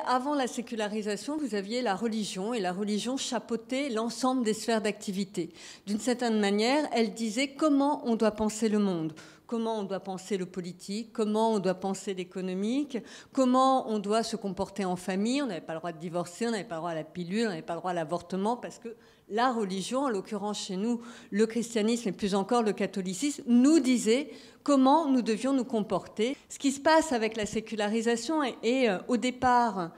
Avant la sécularisation, vous aviez la religion, et la religion chapeautait l'ensemble des sphères d'activité. D'une certaine manière, elle disait comment on doit penser le monde, comment on doit penser le politique, comment on doit penser l'économique, comment on doit se comporter en famille. On n'avait pas le droit de divorcer, on n'avait pas le droit à la pilule, on n'avait pas le droit à l'avortement, parce que la religion, en l'occurrence chez nous, le christianisme et plus encore le catholicisme, nous disait comment nous devions nous comporter. Ce qui se passe avec la sécularisation et au départ,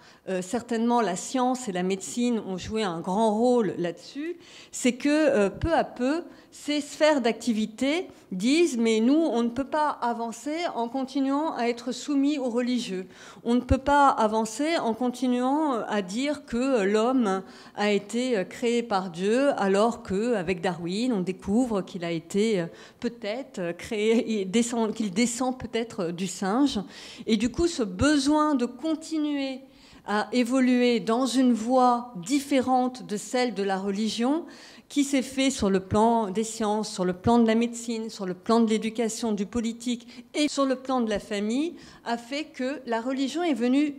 certainement la science et la médecine ont joué un grand rôle là-dessus, c'est que peu à peu, ces sphères d'activité disent « mais nous, on ne peut pas avancer en continuant à être soumis aux religieux. On ne peut pas avancer en continuant à dire que l'homme a été créé par Dieu alors qu'avec Darwin, on découvre qu'il a été peut-être créé, qu'il descend peut-être du singe. » Et du coup, ce besoin de continuer à évoluer dans une voie différente de celle de la religion, qui s'est fait sur le plan des sciences, sur le plan de la médecine, sur le plan de l'éducation, du politique et sur le plan de la famille, a fait que la religion est venue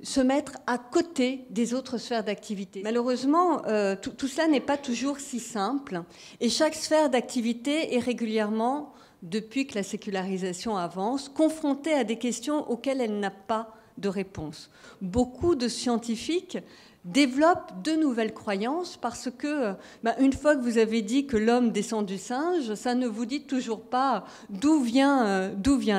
se mettre à côté des autres sphères d'activité. Malheureusement, tout cela n'est pas toujours si simple, et chaque sphère d'activité est régulièrement, depuis que la sécularisation avance, confrontée à des questions auxquelles elle n'a pas de réponse. Beaucoup de scientifiques développent de nouvelles croyances parce que, une fois que vous avez dit que l'homme descend du singe, ça ne vous dit toujours pas d'où vient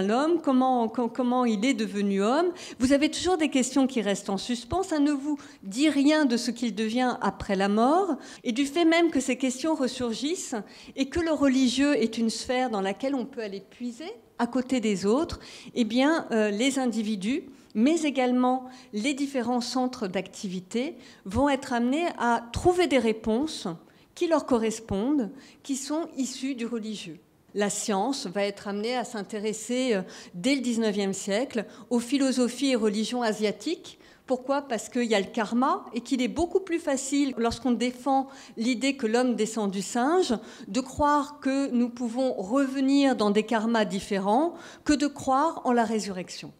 l'homme, comment il est devenu homme. Vous avez toujours des questions qui restent en suspens, ça ne vous dit rien de ce qu'il devient après la mort. Et du fait même que ces questions ressurgissent et que le religieux est une sphère dans laquelle on peut aller puiser à côté des autres, eh bien, les individus, mais également les différents centres d'activité vont être amenés à trouver des réponses qui leur correspondent, qui sont issues du religieux. La science va être amenée à s'intéresser dès le XIXe siècle aux philosophies et religions asiatiques. Pourquoi ? Parce qu'il y a le karma et qu'il est beaucoup plus facile, lorsqu'on défend l'idée que l'homme descend du singe, de croire que nous pouvons revenir dans des karmas différents que de croire en la résurrection.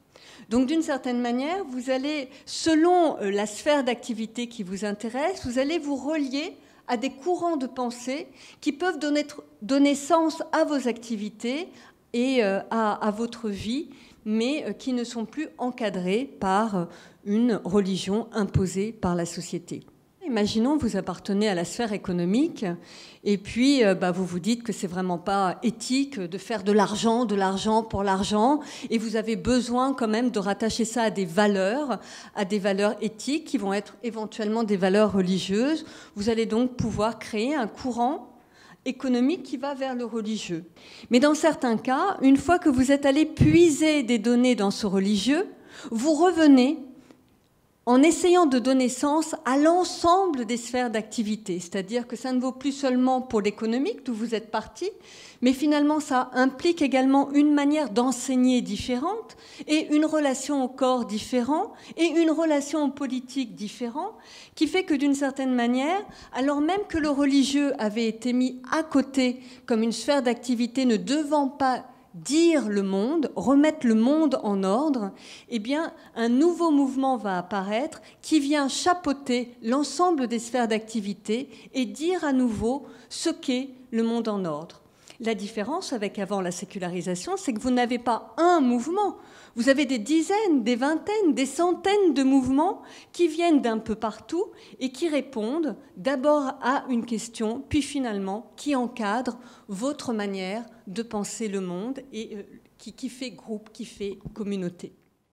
Donc d'une certaine manière, vous allez, selon la sphère d'activité qui vous intéresse, vous allez vous relier à des courants de pensée qui peuvent donner sens à vos activités et à votre vie, mais qui ne sont plus encadrés par une religion imposée par la société. Imaginons que vous appartenez à la sphère économique et puis vous vous dites que c'est vraiment pas éthique de faire de l'argent pour l'argent, et vous avez besoin quand même de rattacher ça à des valeurs éthiques qui vont être éventuellement des valeurs religieuses. Vous allez donc pouvoir créer un courant économique qui va vers le religieux. Mais dans certains cas, une fois que vous êtes allé puiser des données dans ce religieux, vous revenez en essayant de donner sens à l'ensemble des sphères d'activité. C'est-à-dire que ça ne vaut plus seulement pour l'économique, d'où vous êtes parti, mais finalement ça implique également une manière d'enseigner différente et une relation au corps différent et une relation au politique différent, qui fait que d'une certaine manière, alors même que le religieux avait été mis à côté comme une sphère d'activité ne devant pas dire le monde, remettre le monde en ordre, eh bien, un nouveau mouvement va apparaître qui vient chapeauter l'ensemble des sphères d'activité et dire à nouveau ce qu'est le monde en ordre. La différence avec avant la sécularisation, c'est que vous n'avez pas un mouvement. Vous avez des dizaines, des vingtaines, des centaines de mouvements qui viennent d'un peu partout et qui répondent d'abord à une question, puis finalement qui encadrent votre manière de penser le monde et qui fait groupe, qui fait communauté.